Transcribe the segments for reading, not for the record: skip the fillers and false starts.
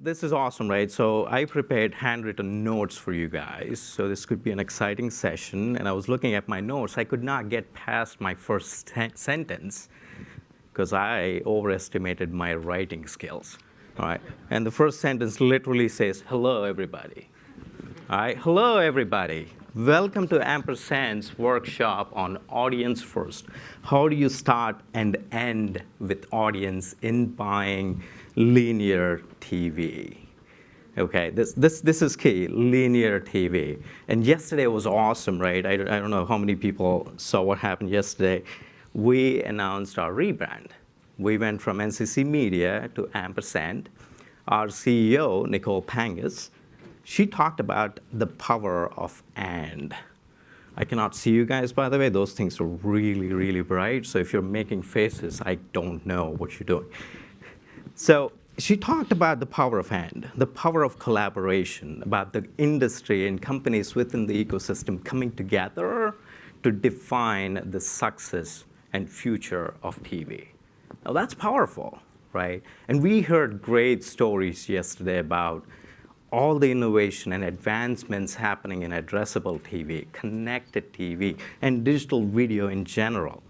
this is awesome, right? So I prepared handwritten notes for you guys. So this could be an exciting session. And I was looking at my notes. I could not get past my first sentence because I overestimated my writing skills. All right. And the first sentence literally says, hello, everybody. All right. Hello, everybody. Welcome to Ampersand's workshop on audience first. How do you start and end with audience in buying linear TV? Okay, this is key, linear TV. And yesterday was awesome, right? I don't know how many people saw what happened yesterday. We announced our rebrand. We went from NCC Media to Ampersand. Our CEO, Nicole Pangus, she talked about the power of and. I cannot see you guys, by the way. Those things are really, really bright. So if you're making faces, I don't know what you're doing. So she talked about the power of and, the power of collaboration, about the industry and companies within the ecosystem coming together to define the success and future of TV. Now that's powerful, right? And we heard great stories yesterday about all the innovation and advancements happening in addressable TV, connected TV, and digital video in general.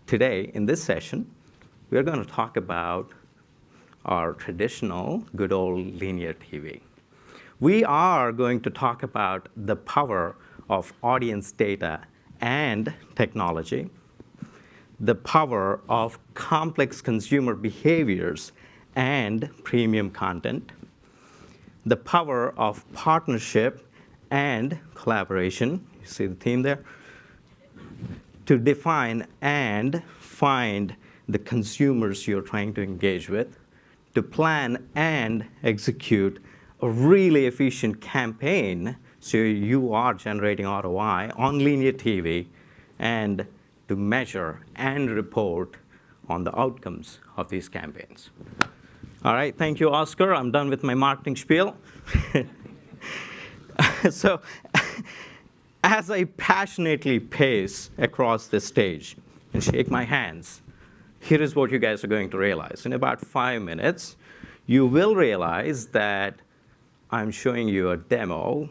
Today, in this session, we're going to talk about our traditional good old linear TV. We are going to talk about the power of audience data and technology, the power of complex consumer behaviors and premium content, the power of partnership and collaboration, you see the theme there, to define and find the consumers you're trying to engage with, to plan and execute a really efficient campaign so you are generating ROI on linear TV, and to measure and report on the outcomes of these campaigns. All right, thank you, Oscar. I'm done with my marketing spiel. So as I passionately pace across this stage and shake my hands, here is what you guys are going to realize. In about 5 minutes, you will realize that I'm showing you a demo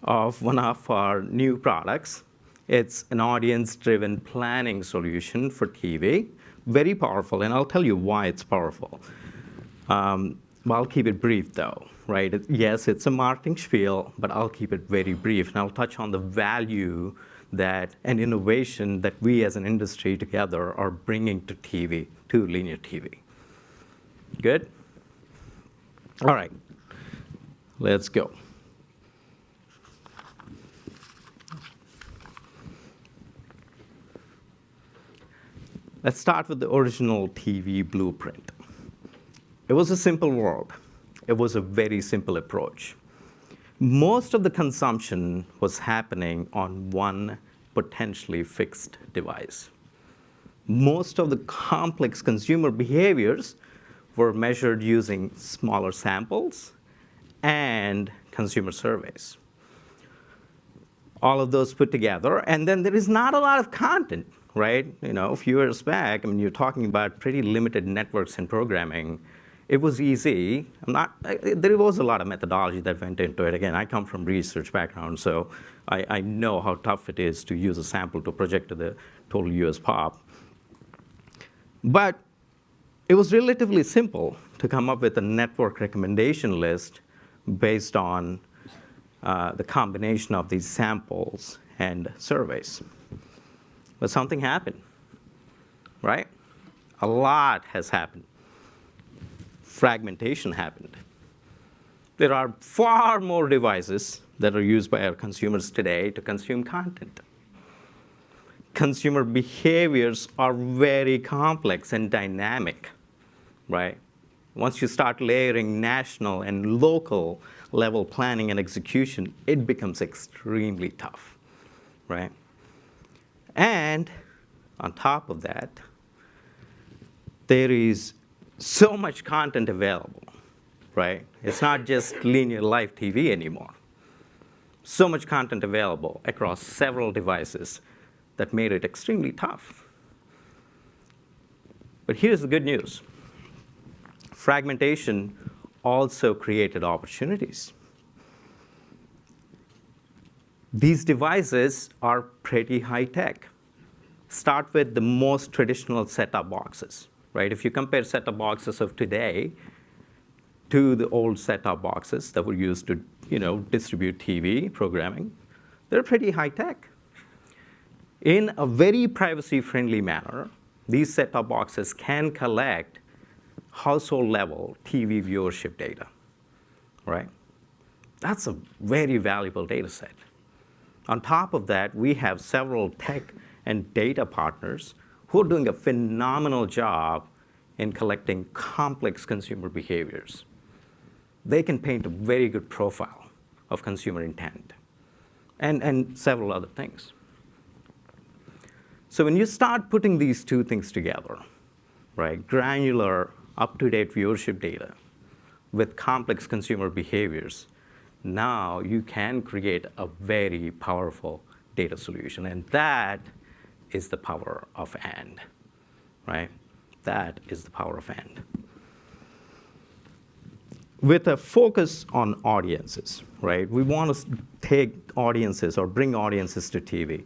of one of our new products. It's an audience-driven planning solution for TV. Very powerful, and I'll tell you why it's powerful. I'll keep it brief, though, right? Yes, it's a marketing spiel, but I'll keep it very brief, and I'll touch on the value that and innovation that we as an industry together are bringing to TV, to linear TV. Good? All right, let's go. Let's start with the original TV blueprint. It was a simple world. It was a very simple approach. Most of the consumption was happening on one potentially fixed device. Most of the complex consumer behaviors were measured using smaller samples and consumer surveys. All of those put together, and then there is not a lot of content, right? You know, a few years back, I mean, you're talking about pretty limited networks and programming. It was easy. There was a lot of methodology that went into it. Again, I come from research background, so I know how tough it is to use a sample to project to the total US pop. But it was relatively simple to come up with a network recommendation list based on the combination of these samples and surveys. But something happened, right? A lot has happened. Fragmentation happened. There are far more devices that are used by our consumers today to consume content. Consumer behaviors are very complex and dynamic, right? Once you start layering national and local level planning and execution, it becomes extremely tough, right? And on top of that, there is so much content available, right? It's not just linear live TV anymore. So much content available across several devices that made it extremely tough. But here's the good news. Fragmentation also created opportunities. These devices are pretty high tech. Start with the most traditional set-top boxes, right? If you compare set-top boxes of today to the old set-top boxes that were used to, distribute TV programming, they're pretty high tech. In a very privacy-friendly manner, these set-top boxes can collect household-level TV viewership data, right? That's a very valuable data set. On top of that, we have several tech and data partners who are doing a phenomenal job in collecting complex consumer behaviors. They can paint a very good profile of consumer intent and several other things. So when you start putting these two things together, right, granular, up-to-date viewership data with complex consumer behaviors, now you can create a very powerful data solution. And that is the power of AND, right? That is the power of AND. With a focus on audiences, right? We want to take audiences or bring audiences to TV.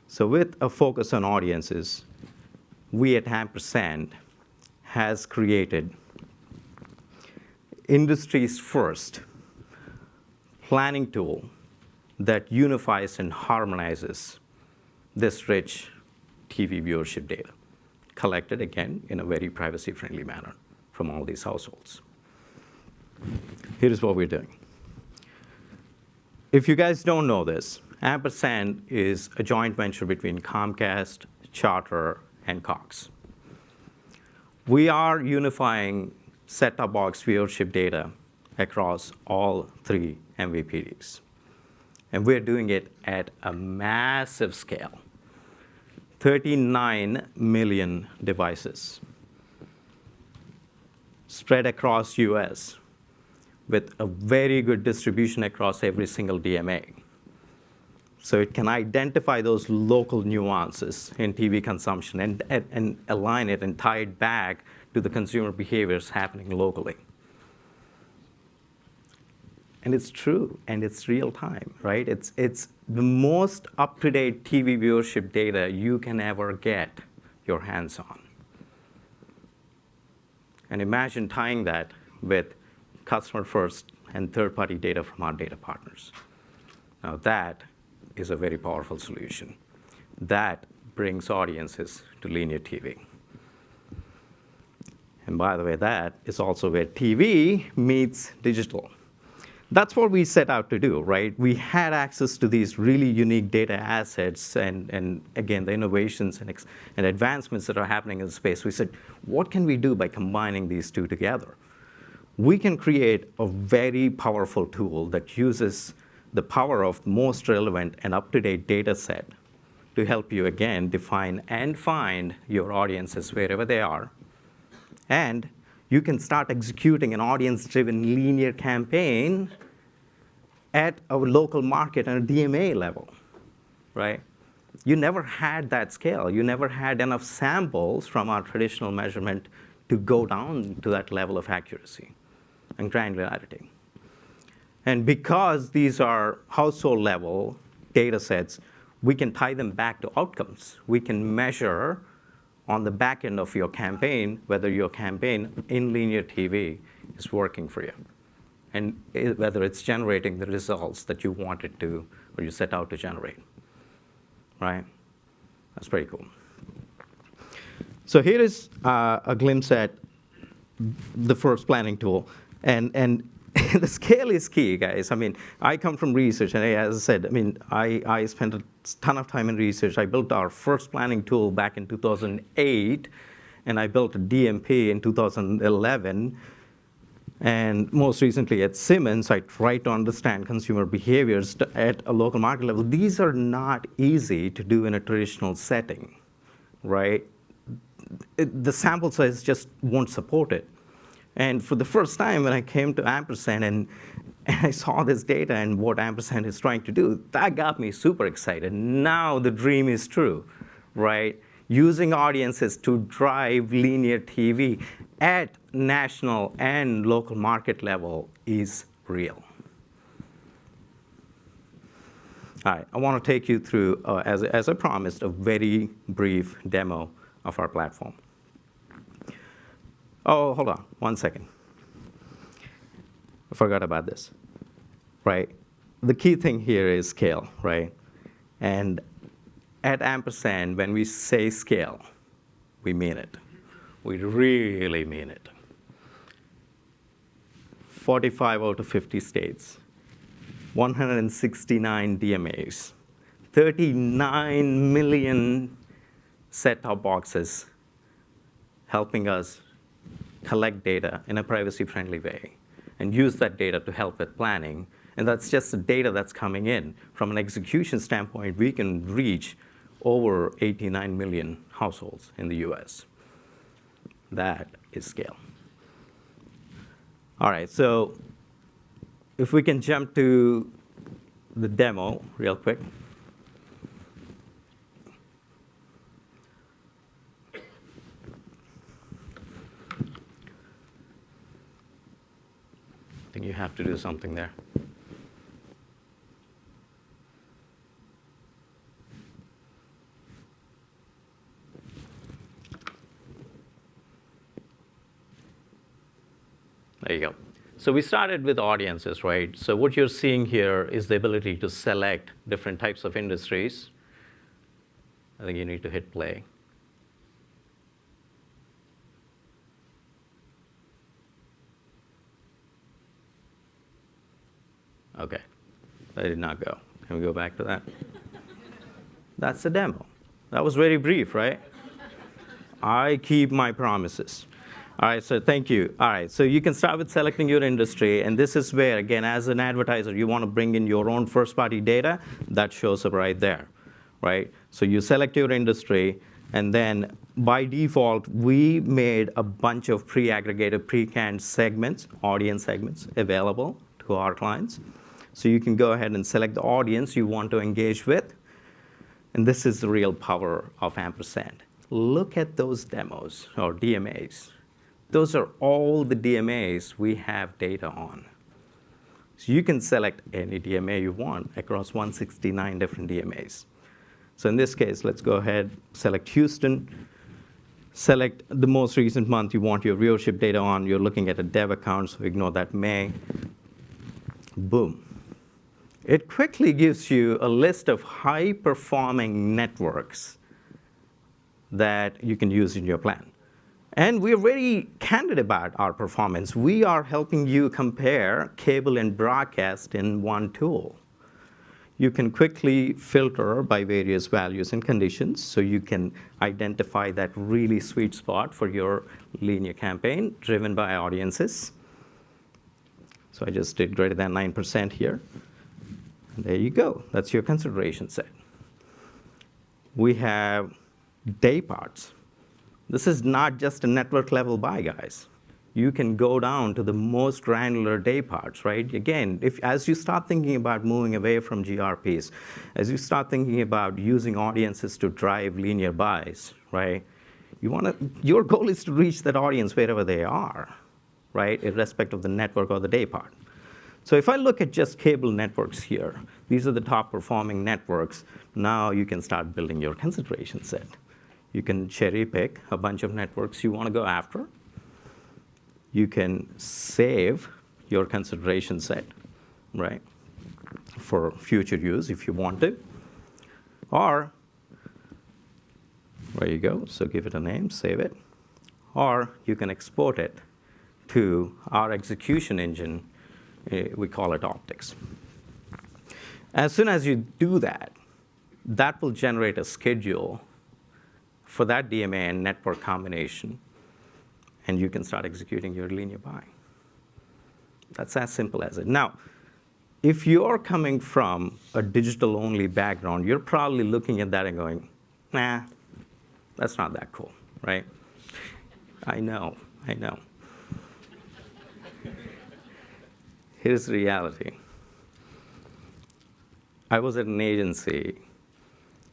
So with a focus on audiences, we at Ampersand has created industry's first planning tool that unifies and harmonizes this rich TV viewership data, collected, again, in a very privacy-friendly manner from all these households. Here's what we're doing. If you guys don't know this, Ampersand is a joint venture between Comcast, Charter, and Cox. We are unifying set-top box viewership data across all three MVPDs. And we're doing it at a massive scale. 39 million devices spread across US with a very good distribution across every single DMA. So it can identify those local nuances in TV consumption and align it and tie it back to the consumer behaviors happening locally. And it's true, and it's real time, right? It's the most up-to-date TV viewership data you can ever get your hands on. And imagine tying that with customer-first and third-party data from our data partners. Now that is a very powerful solution. That brings audiences to linear TV. And by the way, that is also where TV meets digital. That's what we set out to do, right? We had access to these really unique data assets and again, the innovations and advancements that are happening in the space. We said, what can we do by combining these two together? We can create a very powerful tool that uses the power of most relevant and up-to-date data set to help you, again, define and find your audiences wherever they are. And you can start executing an audience-driven linear campaign at a local market and a DMA level, right? You never had that scale. You never had enough samples from our traditional measurement to go down to that level of accuracy and granularity. And because these are household-level data sets, we can tie them back to outcomes. We can measure on the back end of your campaign whether your campaign in linear TV is working for you, and whether it's generating the results that you wanted to or you set out to generate, right? That's pretty cool. So here is a glimpse at the first planning tool. And the scale is key, guys. I mean, I come from research, and as I said, I mean, I spent a ton of time in research. I built our first planning tool back in 2008, and I built a DMP in 2011. And most recently at Siemens, I tried to understand consumer behaviors at a local market level. These are not easy to do in a traditional setting, right? The sample size just won't support it. And for the first time, when I came to Ampersand and I saw this data and what Ampersand is trying to do, that got me super excited. Now the dream is true, right? Using audiences to drive linear TV at national and local market level is real. All right, I want to take you through, as I promised, a very brief demo of our platform. Oh, hold on, 1 second. I forgot about this, right? The key thing here is scale, right? And at Ampersand, when we say scale, we mean it. We really mean it. 45 out of 50 states, 169 DMAs, 39 million set-top boxes helping us collect data in a privacy-friendly way and use that data to help with planning. And that's just the data that's coming in. From an execution standpoint, we can reach over 89 million households in the US. That is scale. All right, so if we can jump to the demo real quick. I think you have to do something there. There you go. So we started with audiences, right? So what you're seeing here is the ability to select different types of industries. I think you need to hit play. OK. That did not go. Can we go back to that? That's the demo. That was very brief, right? I keep my promises. All right, so thank you. All right, so you can start with selecting your industry. And this is where, again, as an advertiser, you want to bring in your own first-party data. That shows up right there, right? So you select your industry. And then by default, we made a bunch of pre-aggregated, pre-canned segments, audience segments, available to our clients. So you can go ahead and select the audience you want to engage with. And this is the real power of Ampersand. Look at those demos, or DMAs. Those are all the DMAs we have data on. So you can select any DMA you want across 169 different DMAs. So in this case, let's go ahead, select Houston, select the most recent month you want your viewership data on. You're looking at a dev account, so ignore that May. Boom. It quickly gives you a list of high-performing networks that you can use in your plan. And we're very candid about our performance. We are helping you compare cable and broadcast in one tool. You can quickly filter by various values and conditions, so you can identify that really sweet spot for your linear campaign driven by audiences. So I just did greater than 9% here. And there you go. That's your consideration set. We have day parts. This is not just a network level buy, guys. You can go down to the most granular day parts, right? Again, as you start thinking about moving away from GRPs, as you start thinking about using audiences to drive linear buys, right? Your goal is to reach that audience wherever they are, right? Irrespective of the network or the day part. So if I look at just cable networks here, these are the top performing networks. Now you can start building your consideration set. You can cherry pick a bunch of networks you want to go after. You can save your consideration set, right, for future use if you want to. Or, there you go. So give it a name, save it. Or you can export it to our execution engine. We call it Optics. As soon as you do that, that will generate a schedule for that DMA and network combination, and you can start executing your linear buy. That's as simple as it. Now, if you're coming from a digital-only background, you're probably looking at that and going, nah, that's not that cool, right? I know. Here's the reality. I was at an agency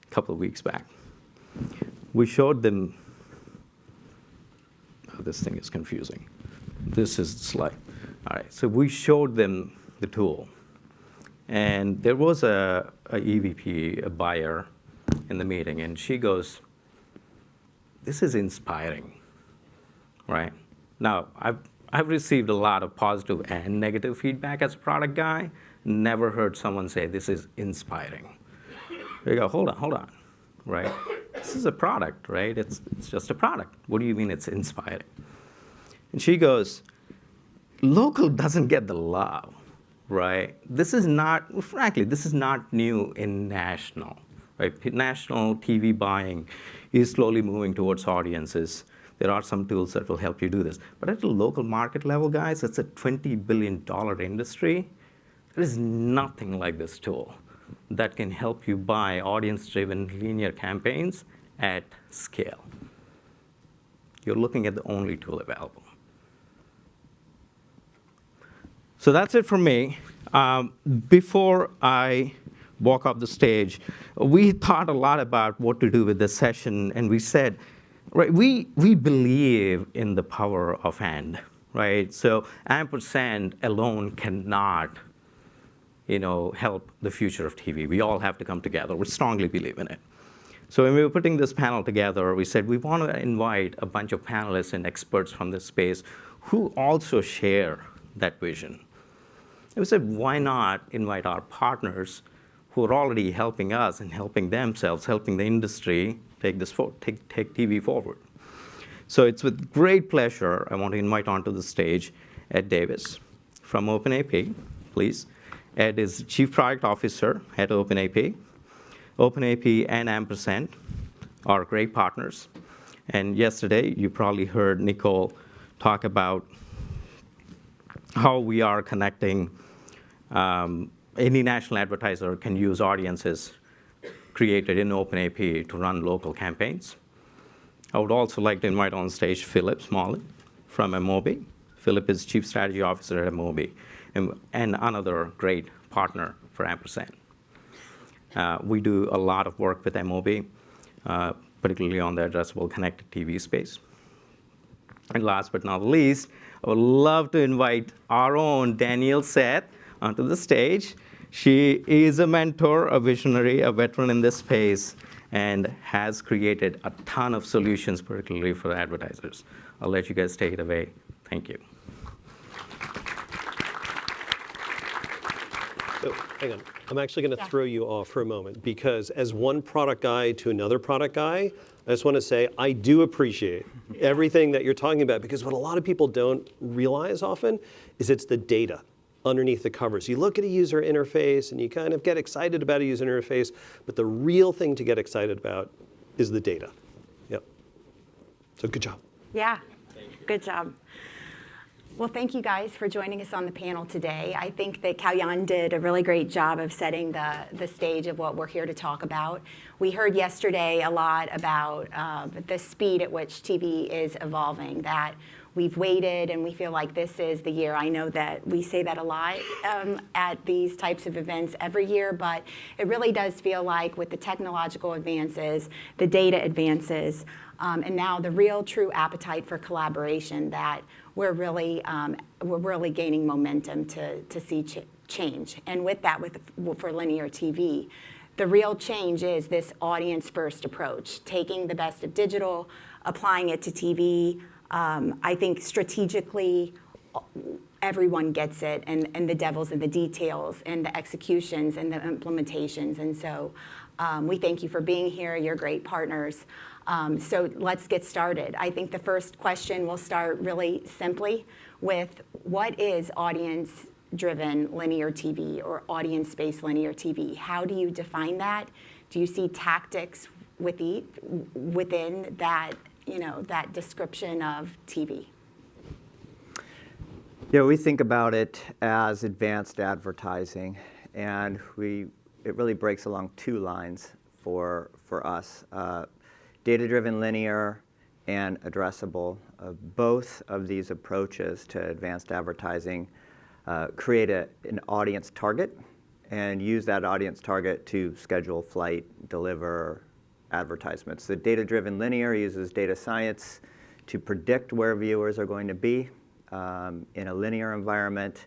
a couple of weeks back. We showed them, oh, this thing is confusing. this is the slide. All right, so we showed them the tool. And there was a EVP, a buyer, in the meeting, and she goes, this is inspiring, right? Now, I've received a lot of positive and negative feedback as a product guy. Never heard someone say, this is inspiring. You go, hold on, right? This is a product, right? It's just a product. What do you mean it's inspiring? And she goes, local doesn't get the love, right? This is not, frankly, this is not new in national, right? National TV buying is slowly moving towards audiences. There are some tools that will help you do this. But at the local market level, guys, it's a $20 billion industry. There is nothing like this tool that can help you buy audience-driven linear campaigns at scale. You're looking at the only tool available. So that's it from me. Before I walk off the stage, we thought a lot about what to do with this session, and we said, right, we believe in the power of and, right? So ampersand alone cannot, help the future of TV. We all have to come together. We strongly believe in it. So when we were putting this panel together, we said we want to invite a bunch of panelists and experts from this space who also share that vision. And we said, why not invite our partners who are already helping us and helping themselves, helping the industry take TV forward. So it's with great pleasure I want to invite onto the stage Ed Davis from OpenAP, please. Ed is Chief Product Officer at OpenAP. OpenAP and Ampersand are great partners. And yesterday, you probably heard Nicole talk about how we are connecting. Any national advertiser can use audiences created in OpenAP to run local campaigns. I would also like to invite on stage Philip Smalley from Amobi. Philip is Chief Strategy Officer at Amobi and another great partner for Ampersand. We do a lot of work with Amobi, particularly on the addressable connected TV space. And last but not least, I would love to invite our own Danielle Seth onto the stage. She is a mentor, a visionary, a veteran in this space, and has created a ton of solutions, particularly for advertisers. I'll let you guys take it away. Thank you. So, hang on. I'm actually going to throw you off for a moment, because as one product guy to another product guy, I just want to say I do appreciate everything that you're talking about, because what a lot of people don't realize often is it's the data underneath the covers. You look at a user interface and you kind of get excited about a user interface, but the real thing to get excited about is the data. Yep. So good job. Yeah, good job. Well, thank you guys for joining us on the panel today. I think that Kalyan did a really great job of setting the stage of what we're here to talk about. We heard yesterday a lot about the speed at which TV is evolving, that we've waited and we feel like this is the year. I know that we say that a lot at these types of events every year, but it really does feel like with the technological advances, the data advances, and now the real true appetite for collaboration, that we're really gaining momentum to see change. And with that, for linear TV, the real change is this audience-first approach, taking the best of digital, applying it to TV. I think strategically, everyone gets it, and the devil's in the details, and the executions, and the implementations. And so we thank you for being here. You're great partners. So let's get started. I think the first question will start really simply with, what is audience-driven linear TV or audience-based linear TV? How do you define that? Do you see tactics within that, that description of TV? Yeah, we think about it as advanced advertising, and it really breaks along two lines for us. Data-driven linear and addressable. Both of these approaches to advanced advertising create an audience target and use that audience target to schedule, flight, deliver advertisements. The data-driven linear uses data science to predict where viewers are going to be. in a linear environment,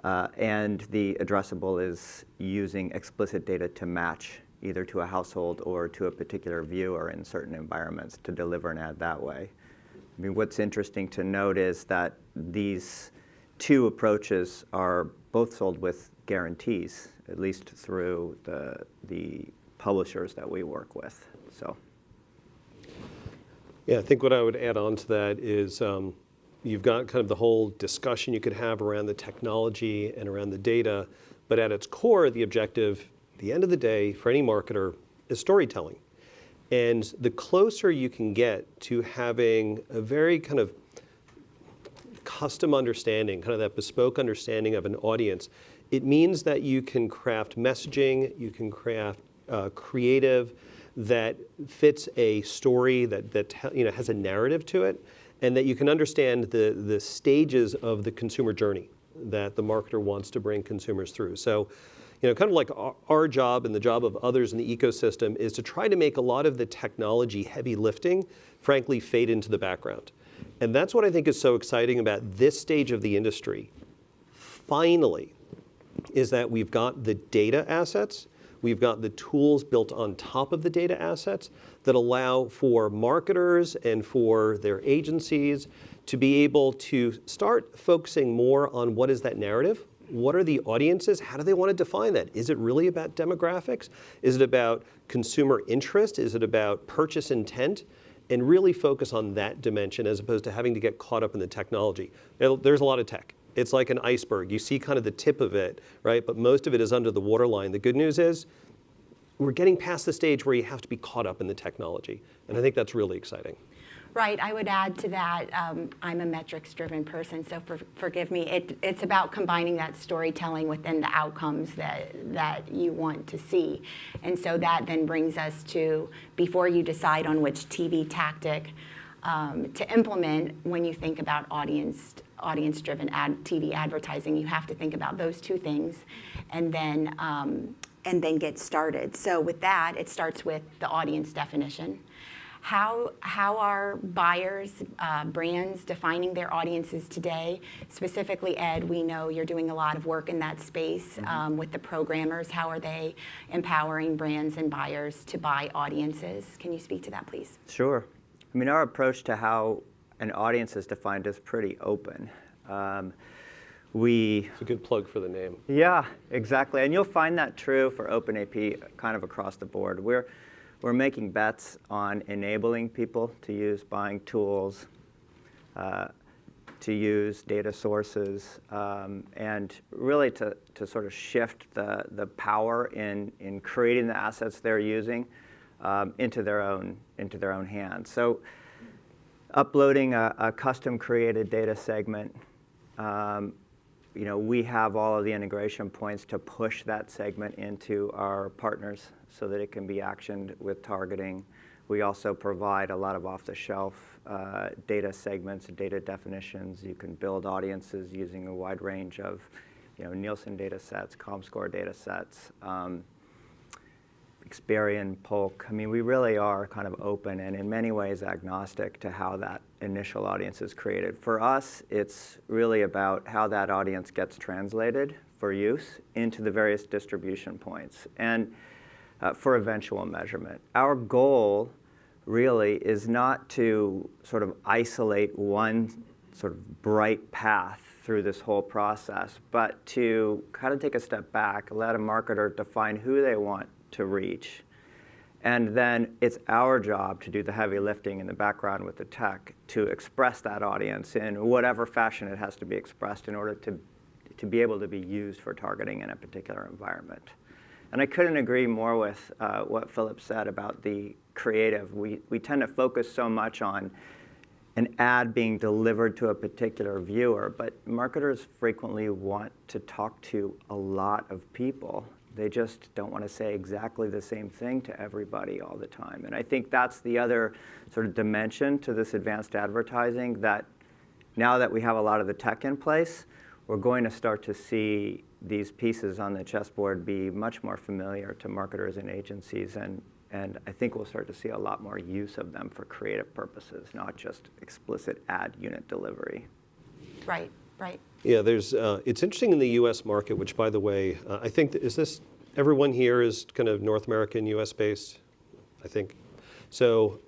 and the addressable is using explicit data to match either to a household or to a particular viewer in certain environments to deliver an ad that way. I mean, what's interesting to note is that these two approaches are both sold with guarantees, at least through the publishers that we work with. So, yeah, I think what I would add on to that is you've got kind of the whole discussion you could have around the technology and around the data, but at its core, the objective, at the end of the day, for any marketer, is storytelling. And the closer you can get to having a very kind of custom understanding, kind of that bespoke understanding of an audience, it means that you can craft messaging, you can craft creative that fits a story that has a narrative to it, and that you can understand the stages of the consumer journey that the marketer wants to bring consumers through. So, kind of like our job and the job of others in the ecosystem is to try to make a lot of the technology heavy lifting, frankly, fade into the background. And that's what I think is so exciting about this stage of the industry. Finally, is that we've got the data assets, we've got the tools built on top of the data assets that allow for marketers and for their agencies to be able to start focusing more on what is that narrative. What are the audiences? How do they want to define that? Is it really about demographics? Is it about consumer interest? Is it about purchase intent? And really focus on that dimension as opposed to having to get caught up in the technology. There's a lot of tech. It's like an iceberg. You see kind of the tip of it, right? But most of it is under the waterline. The good news is we're getting past the stage where you have to be caught up in the technology. And I think that's really exciting. Right, I would add to that, I'm a metrics-driven person, so forgive me. It's about combining that storytelling within the outcomes that you want to see. And so that then brings us to, before you decide on which TV tactic to implement, when you think about audience-driven TV advertising, you have to think about those two things and then get started. So with that, it starts with the audience definition. How are buyers, brands defining their audiences today? Specifically, Ed, we know you're doing a lot of work in that space with the programmers. How are they empowering brands and buyers to buy audiences? Can you speak to that, please? sure. I mean, our approach to how an audience is defined is pretty open. It's a good plug for the name. Yeah, exactly. And you'll find that true for OpenAP kind of across the board. We're making bets on enabling people to use buying tools, to use data sources, and really to sort of shift the power in creating the assets they're using into their own hands. So, uploading a custom created data segment. We have all of the integration points to push that segment into our partners so that it can be actioned with targeting. We also provide a lot of off-the-shelf data segments, data definitions. You can build audiences using a wide range of Nielsen data sets, ComScore data sets, Experian, Polk. I mean, we really are kind of open and in many ways agnostic to how that initial audience is created. For us, it's really about how that audience gets translated for use into the various distribution points and for eventual measurement. Our goal really is not to sort of isolate one sort of bright path through this whole process, but to kind of take a step back, let a marketer define who they want to reach. And then it's our job to do the heavy lifting in the background with the tech to express that audience in whatever fashion it has to be expressed in order to be able to be used for targeting in a particular environment. And I couldn't agree more with what Philip said about the creative. We tend to focus so much on an ad being delivered to a particular viewer, but marketers frequently want to talk to a lot of people. They just don't want to say exactly the same thing to everybody all the time. And I think that's the other sort of dimension to this advanced advertising, that now that we have a lot of the tech in place, we're going to start to see these pieces on the chessboard be much more familiar to marketers and agencies. And I think we'll start to see a lot more use of them for creative purposes, not just explicit ad unit delivery. Right, right. Yeah, it's interesting in the U.S. market, which, by the way, I think, everyone here is kind of North American, U.S. based, I think. So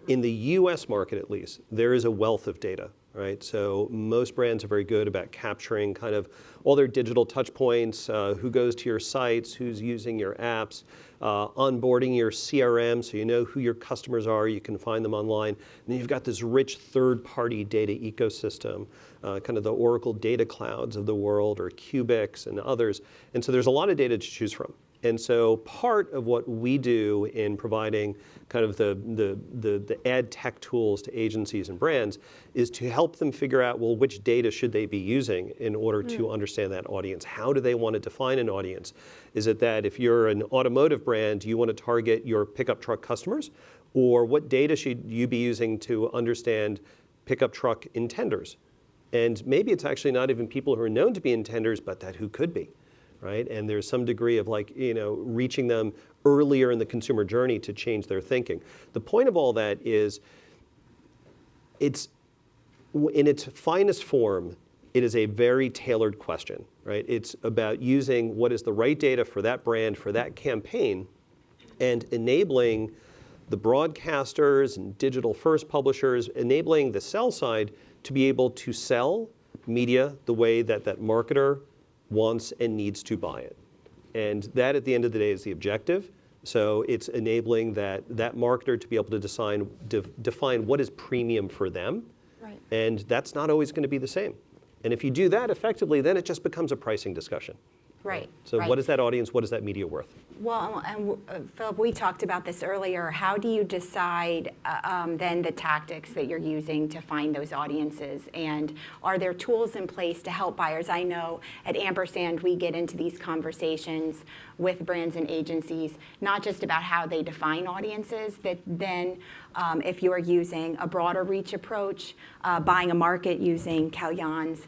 in the U.S. market, at least, there is a wealth of data, right? So most brands are very good about capturing kind of all their digital touch points, who goes to your sites, who's using your apps, onboarding your CRM, so you know who your customers are, you can find them online. And then you've got this rich third-party data ecosystem, kind of the Oracle data clouds of the world, or Cubics and others. And so there's a lot of data to choose from. And so part of what we do in providing kind of the ad tech tools to agencies and brands is to help them figure out, well, which data should they be using in order to understand that audience? How do they want to define an audience? Is it that if you're an automotive brand, you want to target your pickup truck customers? Or what data should you be using to understand pickup truck intenders? And maybe it's actually not even people who are known to be intenders, but that who could be. Right? And there's some degree of reaching them earlier in the consumer journey to change their thinking. The point of all that is, it's in its finest form, it is a very tailored question, right? It's about using what is the right data for that brand, for that campaign, and enabling the broadcasters and digital first publishers, enabling the sell side to be able to sell media the way that that marketer wants and needs to buy it. And that, at the end of the day, is the objective. So it's enabling that marketer to be able to define what is premium for them. Right. And that's not always going to be the same. And if you do that effectively, then it just becomes a pricing discussion. Right. So right. what is that audience? What is that media worth? Well, and Philip, we talked about this earlier. How do you decide then the tactics that you're using to find those audiences? And are there tools in place to help buyers? I know at Ampersand, we get into these conversations with brands and agencies, not just about how they define audiences, but then if you're using a broader reach approach, buying a market using Kalyan's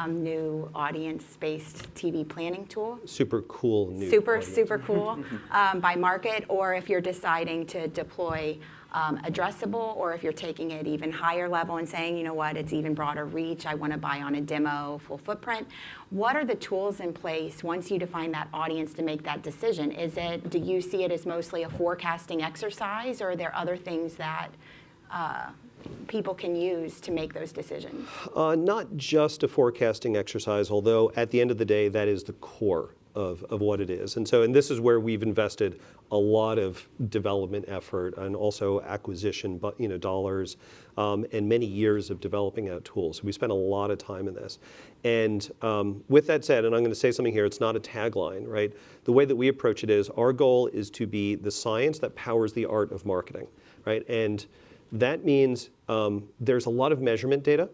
new audience-based TV planning tool. Super cool new Super cool by market, or if you're deciding to deploy addressable, or if you're taking it even higher level and saying, you know what, it's even broader reach, I want to buy on a demo, full footprint. What are the tools in place once you define that audience to make that decision? Do you see it as mostly a forecasting exercise, or are there other things that people can use to make those decisions? Not just a forecasting exercise, although at the end of the day, that is the core of what it is. And this is where we've invested a lot of development effort and also acquisition, dollars, and many years of developing out tools. So we spent a lot of time in this. And with that said, and I'm going to say something here, it's not a tagline, right? The way that we approach it is, our goal is to be the science that powers the art of marketing, right? And that means there's a lot of measurement data,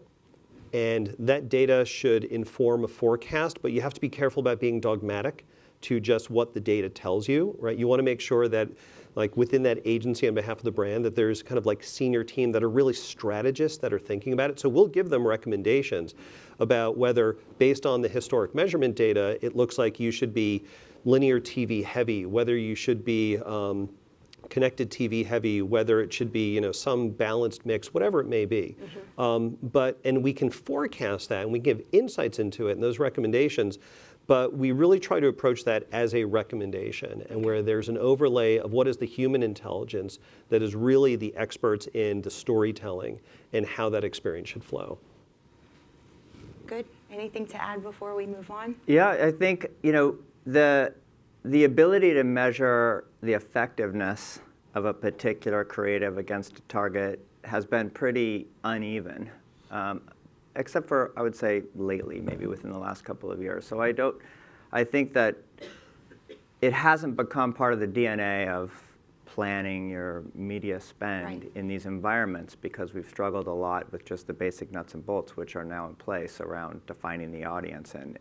and that data should inform a forecast, but you have to be careful about being dogmatic to just what the data tells you, right? You want to make sure that, like, within that agency on behalf of the brand, that there's kind of like senior team that are really strategists that are thinking about it. So we'll give them recommendations about whether, based on the historic measurement data, it looks like you should be linear TV heavy, whether you should be connected TV heavy, whether it should be some balanced mix, whatever it may be. And we can forecast that, and we give insights into it and those recommendations, but we really try to approach that as a recommendation, and where there's an overlay of what is the human intelligence that is really the experts in the storytelling and how that experience should flow. Good. Anything to add before we move on? Yeah, I think the ability to measure the effectiveness of a particular creative against a target has been pretty uneven, except for, I would say, lately, maybe within the last couple of years. So I think that it hasn't become part of the DNA of planning your media spend in these environments, because we've struggled a lot with just the basic nuts and bolts, which are now in place around defining the audience. And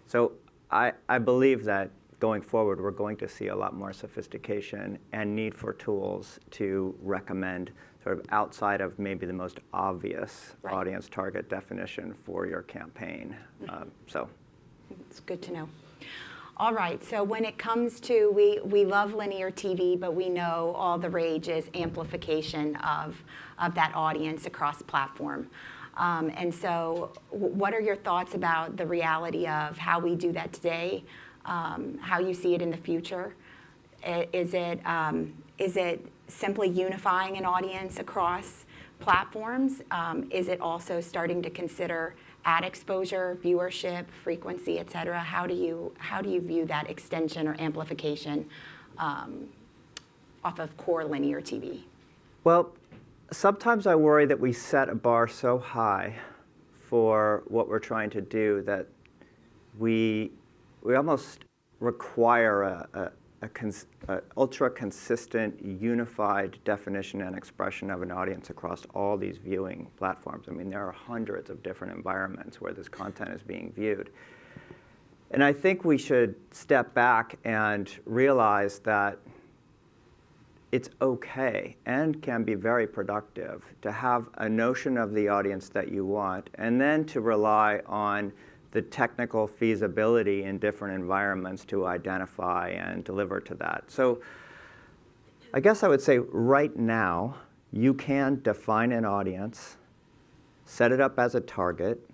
so I believe that going forward, we're going to see a lot more sophistication and need for tools to recommend sort of outside of maybe the most obvious audience target definition for your campaign. So it's good to know. All right, so when it comes to, we love linear TV, but we know all the rage is amplification of that audience across platform. And so what are your thoughts about the reality of how we do that today, how you see it in the future? Is it simply unifying an audience across platforms? Is it also starting to consider ad exposure, viewership, frequency, et cetera? How do you view that extension or amplification off of core linear TV? Well, sometimes I worry that we set a bar so high for what we're trying to do that we almost require a ultra consistent, unified definition and expression of an audience across all these viewing platforms. I mean, there are hundreds of different environments where this content is being viewed. And I think we should step back and realize that it's okay and can be very productive to have a notion of the audience that you want, and then to rely on the technical feasibility in different environments to identify and deliver to that. So I guess I would say right now, you can define an audience, set it up as a target,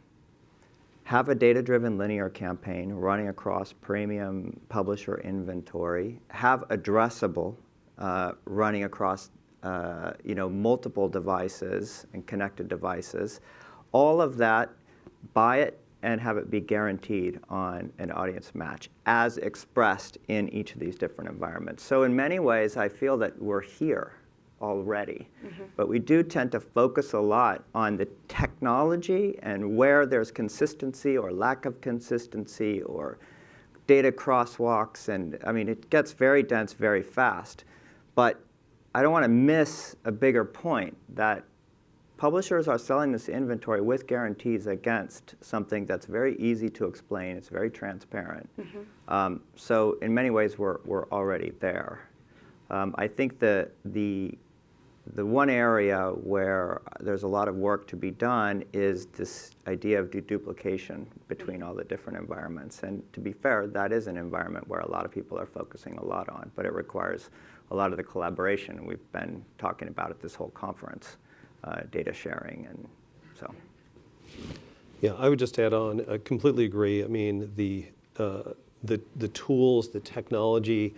have a data-driven linear campaign running across premium publisher inventory, have addressable running across multiple devices and connected devices. All of that, buy it and have it be guaranteed on an audience match as expressed in each of these different environments. So in many ways, I feel that we're here already. But we do tend to focus a lot on the technology and where there's consistency or lack of consistency or data crosswalks. And I mean, it gets very dense very fast. But I don't want to miss a bigger point that publishers are selling this inventory with guarantees against something that's very easy to explain. It's very transparent. So in many ways, we're already there. I think the one area where there's a lot of work to be done is this idea of deduplication between all the different environments. And to be fair, that is an environment where a lot of people are focusing a lot on, but it requires a lot of the collaboration we've been talking about at this whole conference, data sharing, and so. Yeah, I would just add on, I completely agree. I mean, the tools, the technology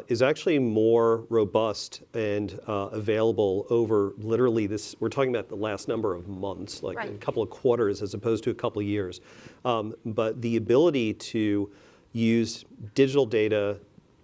is actually more robust and available over literally this, we're talking about the last number of months, like a couple of quarters as opposed to a couple of years. But the ability to use digital data,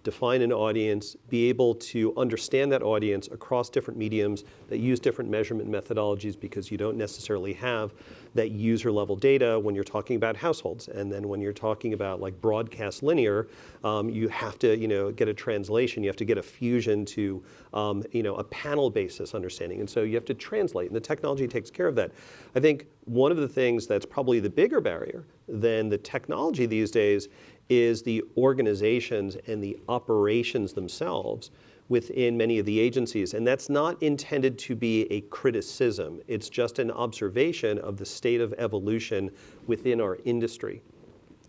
define an audience, be able to understand that audience across different mediums that use different measurement methodologies, because you don't necessarily have that user level data when you're talking about households. And then when you're talking about like broadcast linear, you have to get a translation, you have to get a fusion to a panel basis understanding. And so you have to translate, and the technology takes care of that. I think one of the things that's probably the bigger barrier than the technology these days is the organizations and the operations themselves within many of the agencies. And that's not intended to be a criticism. It's just an observation of the state of evolution within our industry.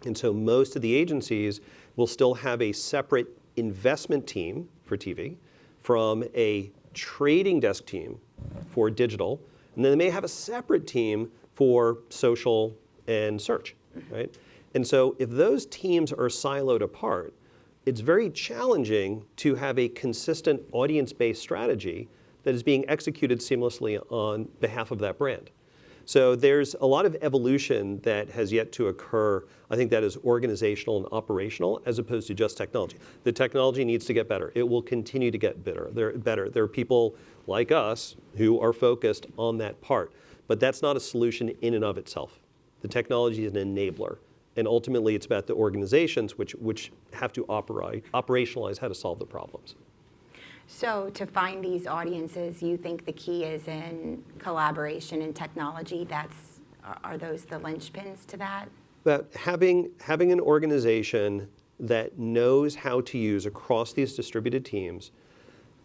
And so most of the agencies will still have a separate investment team for TV from a trading desk team for digital. And then they may have a separate team for social and search, right? And so if those teams are siloed apart, it's very challenging to have a consistent audience-based strategy that is being executed seamlessly on behalf of that brand. So there's a lot of evolution that has yet to occur. I think that is organizational and operational as opposed to just technology. The technology needs to get better. It will continue to get better. There are people like us who are focused on that part. But that's not a solution in and of itself. The technology is an enabler. And ultimately, it's about the organizations which have to operationalize how to solve the problems. So to find these audiences, you think the key is in collaboration and technology? Are those the linchpins to that? That having an organization that knows how to use across these distributed teams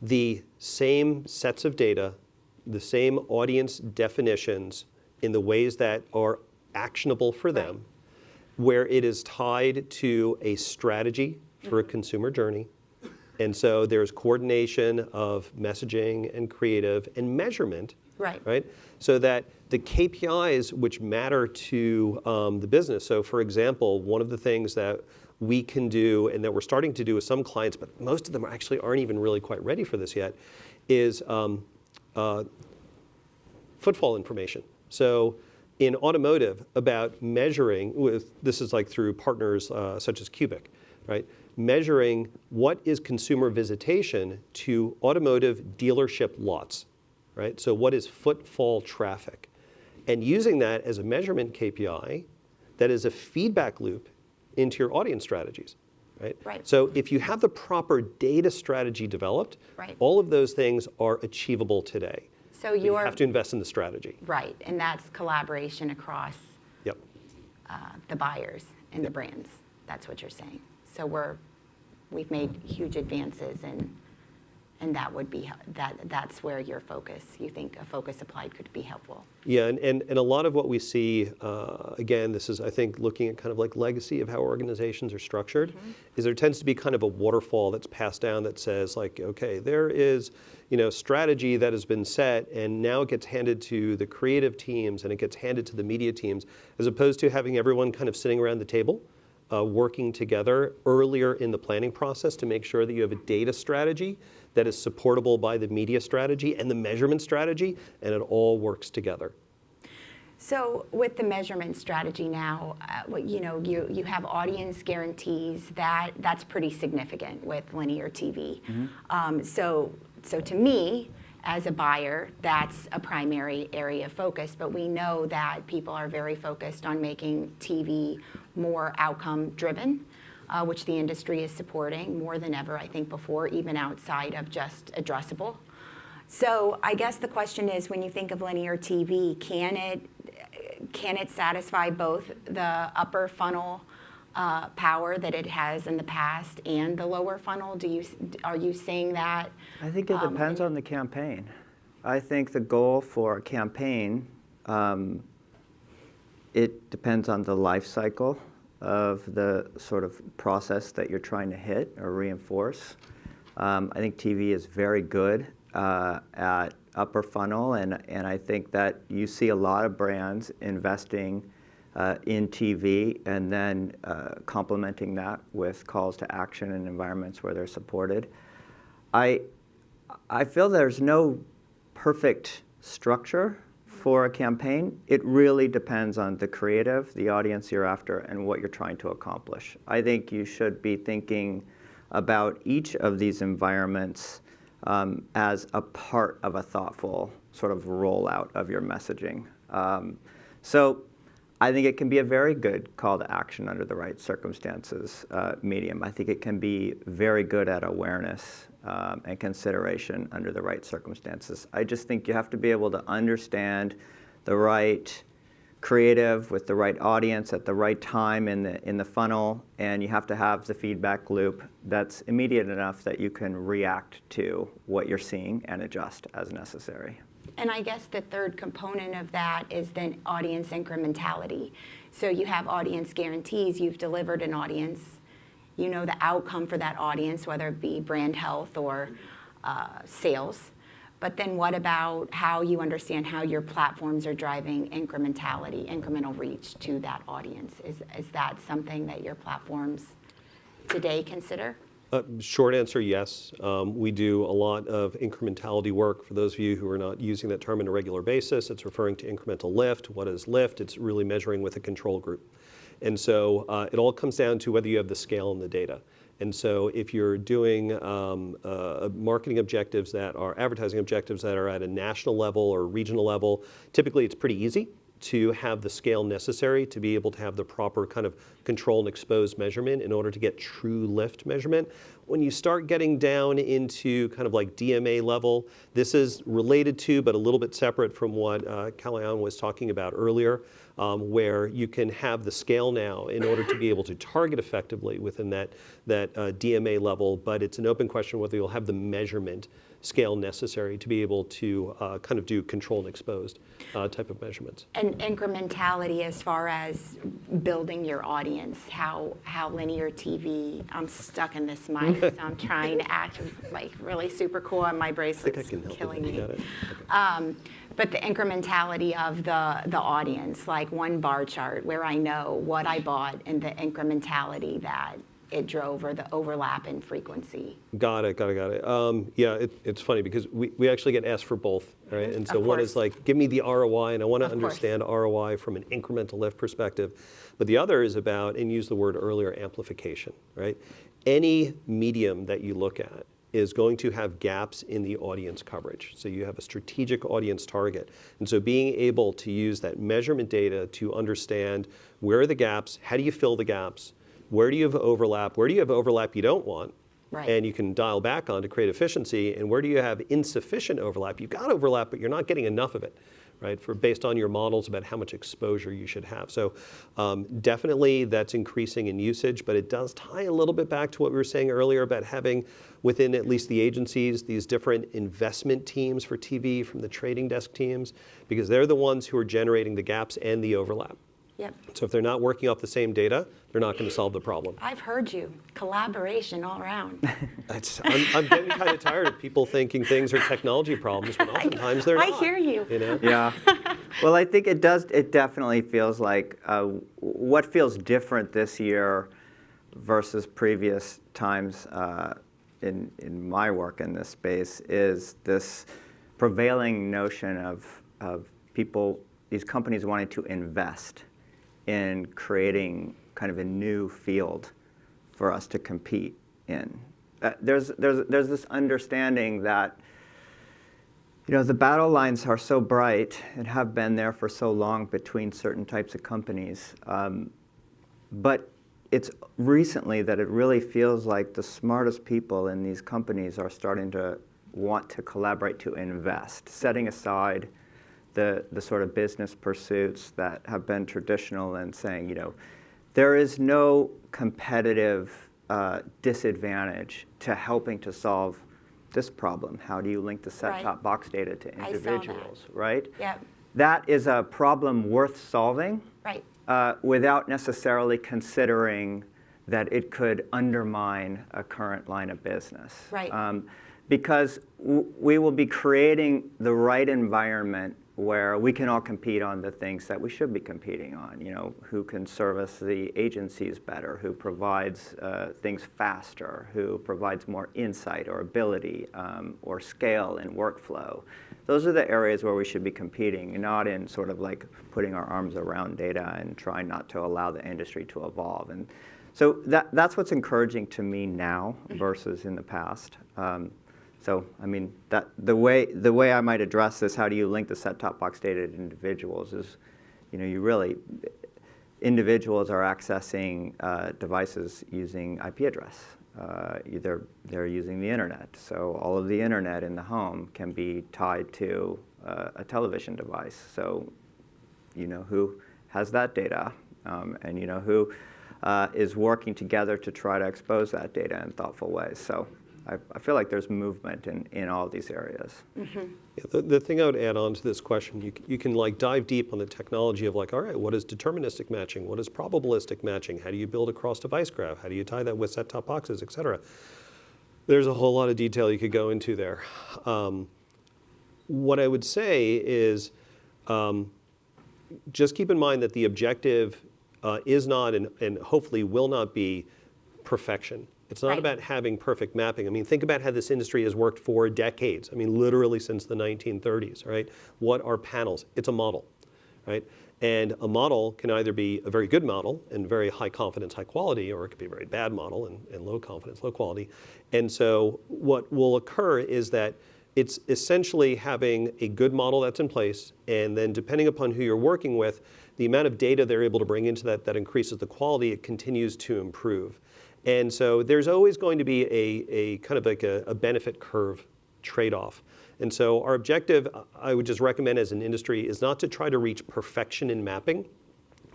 the same sets of data, the same audience definitions in the ways that are actionable for them, where it is tied to a strategy for a consumer journey, And so there's coordination of messaging and creative and measurement, Right. So that the KPIs which matter to the business. So for example, one of the things that we can do and that we're starting to do with some clients, but most of them actually aren't even really quite ready for this yet, is footfall information. So in automotive, about measuring this is like through partners such as Cubic, right? Measuring what is consumer visitation to automotive dealership lots, right? So what is footfall traffic? And using that as a measurement KPI that is a feedback loop into your audience strategies, right? Right. So if you have the proper data strategy developed, Right. all of those things are achievable today. So But you you're have to invest in the strategy. right, and that's collaboration across Yep. the buyers and the brands. That's what you're saying. So we've made huge advances, and that would be that's where your focus. You think a focus applied could be helpful. Yeah, and a lot of what we see, again, this is, I think, looking at kind of like legacy of how organizations are structured, is there tends to be kind of a waterfall that's passed down that says like, okay, there is, strategy that has been set, and now it gets handed to the creative teams and it gets handed to the media teams, as opposed to having everyone kind of sitting around the table, working together earlier in the planning process to make sure that you have a data strategy that is supportable by the media strategy and the measurement strategy, and it all works together. So with the measurement strategy now, you have audience guarantees. That's pretty significant with linear TV. So to me, as a buyer, that's a primary area of focus. But we know that people are very focused on making TV more outcome driven, which the industry is supporting more than ever, I think, before, even outside of just addressable. So I guess the question is, when you think of linear TV, can it satisfy both the upper funnel power that it has in the past and the lower funnel? Are you saying that? I think it depends on the campaign. I think the goal for a campaign, it depends on the life cycle of the sort of process that you're trying to hit or reinforce. I think TV is very good at upper funnel, and I think that you see a lot of brands investing in TV and then complementing that with calls to action in environments where they're supported. I feel there's no perfect structure for a campaign. It really depends on the creative, the audience you're after, and what you're trying to accomplish. I think you should be thinking about each of these environments as a part of a thoughtful sort of rollout of your messaging. So I think it can be a very good call to action under the right circumstances medium. I think it can be very good at awareness and consideration under the right circumstances. I just think you have to be able to understand the right creative with the right audience at the right time in the funnel, and you have to have the feedback loop that's immediate enough that you can react to what you're seeing and adjust as necessary. And I guess the third component of that is then audience incrementality. So you have audience guarantees. You've delivered an audience. You know the outcome for that audience, whether it be brand health or sales. But then what about how you understand how your platforms are driving incrementality, incremental reach to that audience? Is that something that your platforms today consider? Short answer, yes. We do a lot of incrementality work. For those of you who are not using that term on a regular basis, it's referring to incremental lift. What is lift? It's really measuring with a control group. And so it all comes down to whether you have the scale and the data. And so if you're doing marketing objectives that are advertising objectives that are at a national level or regional level, typically it's pretty easy to have the scale necessary to be able to have the proper kind of control and expose measurement in order to get true lift measurement. When you start getting down into kind of like DMA level, this is related to, but a little bit separate from what Kalyan was talking about earlier, where you can have the scale now in order to be able to target effectively within that DMA level, but it's an open question whether you'll have the measurement scale necessary to be able to kind of do controlled exposed type of measurements. And incrementality as far as building your audience, how linear TV, I'm stuck in this mic, so I'm trying to act like really super cool, and my bracelet's killing me. Got it. But the incrementality of the audience, like one bar chart where I know what I bought and the incrementality that it drove, or the overlap in frequency. Got it. Yeah, it's funny because we actually get asked for both, right? And so Of one course. is like, give me the ROI, and I want to Of course. understand ROI from an incremental lift perspective. But the other is about, and use the word earlier, amplification, right? Any medium that you look at is going to have gaps in the audience coverage. So you have a strategic audience target. And so being able to use that measurement data to understand where are the gaps, how do you fill the gaps, where do you have overlap, where do you have overlap you don't want, Right. and you can dial back on to create efficiency, and where do you have insufficient overlap? You've got overlap, but you're not getting enough of it, right, based on your models about how much exposure you should have. So definitely that's increasing in usage, but it does tie a little bit back to what we were saying earlier about having within at least the agencies these different investment teams for TV from the trading desk teams, because they're the ones who are generating the gaps and the overlap. Yep. So if they're not working off the same data, they're not going to solve the problem. I've heard you. Collaboration all around. I'm getting kind of tired of people thinking things are technology problems, when oftentimes they're I not. hear you. You know? Yeah. Well, I think it definitely feels like what feels different this year versus previous times in my work in this space is this prevailing notion of people, these companies wanting to invest in creating kind of a new field for us to compete in. There's this understanding that, you know, the battle lines are so bright and have been there for so long between certain types of companies, but it's recently that it really feels like the smartest people in these companies are starting to want to collaborate to invest, setting aside the sort of business pursuits that have been traditional, and saying, you know, there is no competitive disadvantage to helping to solve this problem. How do you link the set-top box data to I saw that. individuals, right? Yep. That is a problem worth solving Right. without necessarily considering that it could undermine a current line of business. Right. Because we will be creating the right environment where we can all compete on the things that we should be competing on. You know, who can service the agencies better, who provides things faster, who provides more insight or ability or scale in workflow. Those are the areas where we should be competing, not in sort of like putting our arms around data and trying not to allow the industry to evolve. And so that's what's encouraging to me now versus in the past. So, I mean, the way I might address this, how do you link the set-top box data to individuals, is, you know, individuals are accessing devices using IP address. Either they're using the internet, so all of the internet in the home can be tied to a television device. So, you know who has that data, and you know who is working together to try to expose that data in thoughtful ways. So I feel like there's movement in all these areas. Mm-hmm. Yeah, the thing I would add on to this question, you can like dive deep on the technology of like, all right, what is deterministic matching? What is probabilistic matching? How do you build a cross-device graph? How do you tie that with set-top boxes, et cetera? There's a whole lot of detail you could go into there. What I would say is just keep in mind that the objective is not and hopefully will not be perfection. It's not Right. about having perfect mapping. I mean, think about how this industry has worked for decades. I mean, literally since the 1930s, right? What are panels? It's a model, right? And a model can either be a very good model and very high confidence, high quality, or it could be a very bad model and low confidence, low quality. And so what will occur is that it's essentially having a good model that's in place, and then depending upon who you're working with, the amount of data they're able to bring into that increases the quality, it continues to improve. And so there's always going to be a kind of like a benefit curve trade-off. And so our objective, I would just recommend as an industry, is not to try to reach perfection in mapping.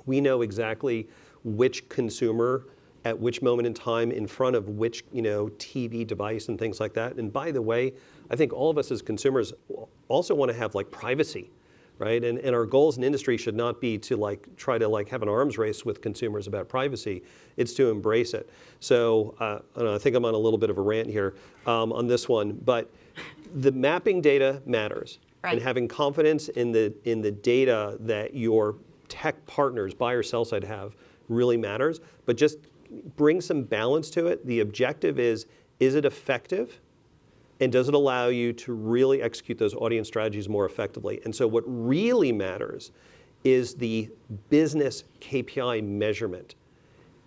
We know exactly which consumer at which moment in time in front of which TV device and things like that. And by the way, I think all of us as consumers also want to have like privacy, right? And our goal as an industry should not be to like try to like have an arms race with consumers about privacy. It's to embrace it. So I don't know, I think I'm on a little bit of a rant here on this one, but the mapping data matters. Right. And having confidence in the data that your tech partners, buy or sell side, have really matters. But just bring some balance to it. The objective is it effective? And does it allow you to really execute those audience strategies more effectively? And so what really matters is the business KPI measurement.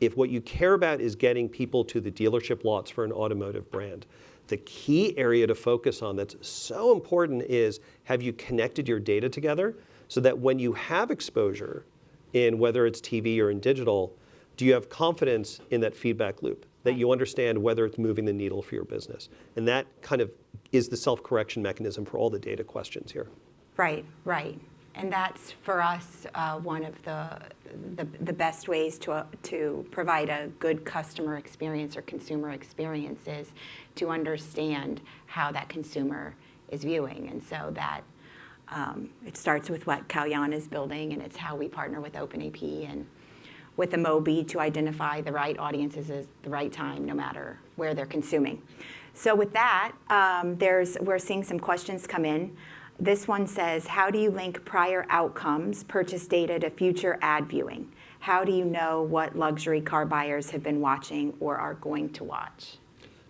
If what you care about is getting people to the dealership lots for an automotive brand, the key area to focus on that's so important is, have you connected your data together so that when you have exposure in whether it's TV or in digital, do you have confidence in that feedback loop, that you understand whether it's moving the needle for your business? And that kind of is the self-correction mechanism for all the data questions here. Right, right. And that's, for us, one of the best ways to provide a good customer experience or consumer experience is to understand how that consumer is viewing. And so that it starts with what Kalyan is building, and it's how we partner with OpenAP and with Amobi to identify the right audiences at the right time, no matter where they're consuming. So with that, we're seeing some questions come in. This one says, how do you link prior outcomes, purchase data, to future ad viewing? How do you know what luxury car buyers have been watching or are going to watch?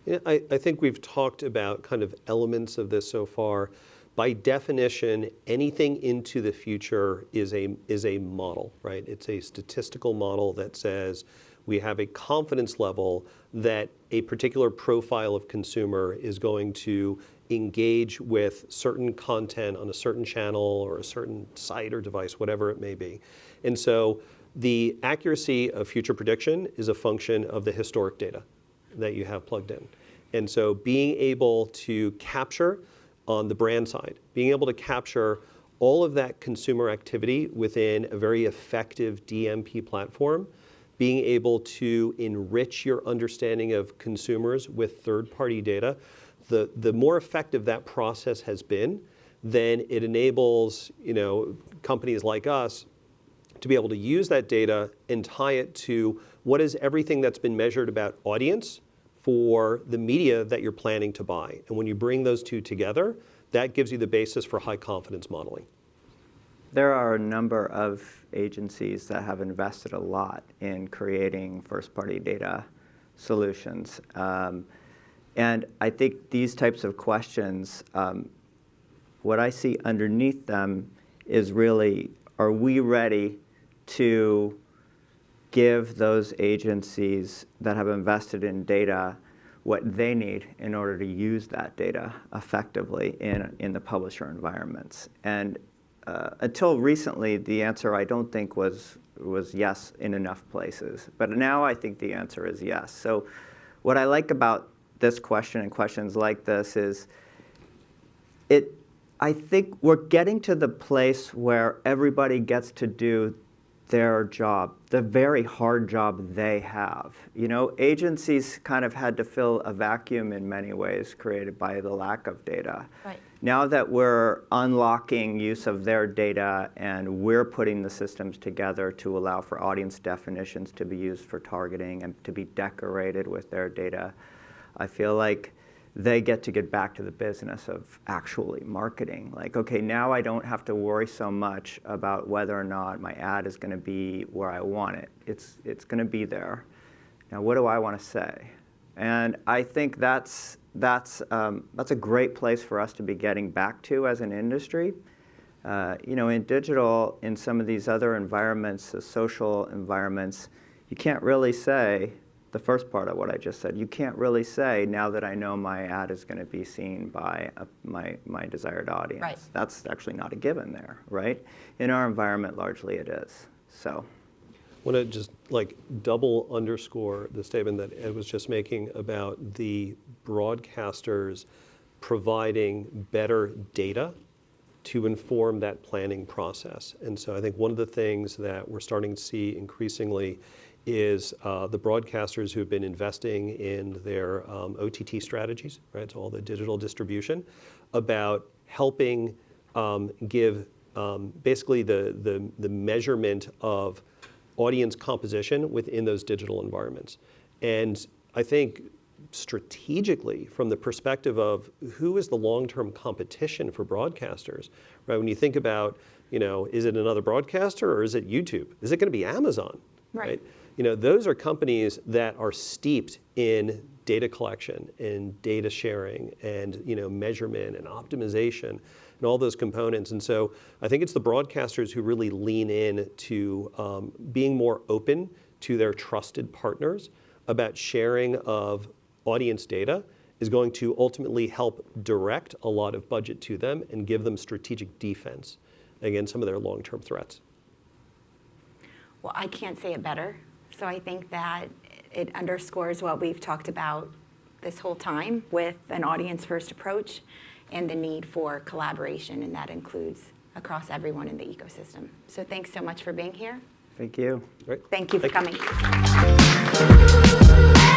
Yeah, I think we've talked about kind of elements of this so far. By definition, anything into the future is a model, right? It's a statistical model that says we have a confidence level that a particular profile of consumer is going to engage with certain content on a certain channel or a certain site or device, whatever it may be. And so the accuracy of future prediction is a function of the historic data that you have plugged in. And so being able to capture on the brand side, being able to capture all of that consumer activity within a very effective DMP platform, being able to enrich your understanding of consumers with third-party data, the more effective that process has been, then it enables companies like us to be able to use that data and tie it to what is everything that's been measured about audience for the media that you're planning to buy. And when you bring those two together, that gives you the basis for high confidence modeling. There are a number of agencies that have invested a lot in creating first-party data solutions. And I think these types of questions, what I see underneath them is really, are we ready to give those agencies that have invested in data what they need in order to use that data effectively in the publisher environments? And until recently, the answer I don't think was yes in enough places. But now I think the answer is yes. So what I like about this question and questions like this is I think we're getting to the place where everybody gets to do their job, the very hard job they have. Agencies kind of had to fill a vacuum in many ways created by the lack of data. Right. Now that we're unlocking use of their data and we're putting the systems together to allow for audience definitions to be used for targeting and to be decorated with their data, I feel like they get to get back to the business of actually marketing. Like, okay, now I don't have to worry so much about whether or not my ad is going to be where I want it. It's going to be there. Now, what do I want to say? And I think that's a great place for us to be getting back to as an industry. In digital, in some of these other environments, the social environments, you can't really say the first part of what I just said. You can't really say, now that I know my ad is going to be seen by my desired audience. Right. That's actually not a given there, right? In our environment, largely it is. So. I want to just double underscore the statement that Ed was just making about the broadcasters providing better data to inform that planning process. And so I think one of the things that we're starting to see increasingly is the broadcasters who have been investing in their OTT strategies, right, so all the digital distribution, about helping give basically the measurement of audience composition within those digital environments. And I think strategically, from the perspective of who is the long-term competition for broadcasters, right? When you think about, is it another broadcaster or is it YouTube? Is it going to be Amazon? Right. Those are companies that are steeped in data collection and data sharing and measurement and optimization and all those components. And so I think it's the broadcasters who really lean in to being more open to their trusted partners about sharing of audience data is going to ultimately help direct a lot of budget to them and give them strategic defense against some of their long-term threats. Well, I can't say it better. So I think that it underscores what we've talked about this whole time with an audience-first approach and the need for collaboration, and that includes across everyone in the ecosystem. So thanks so much for being here. Thank you. Right? Thank you for coming. You.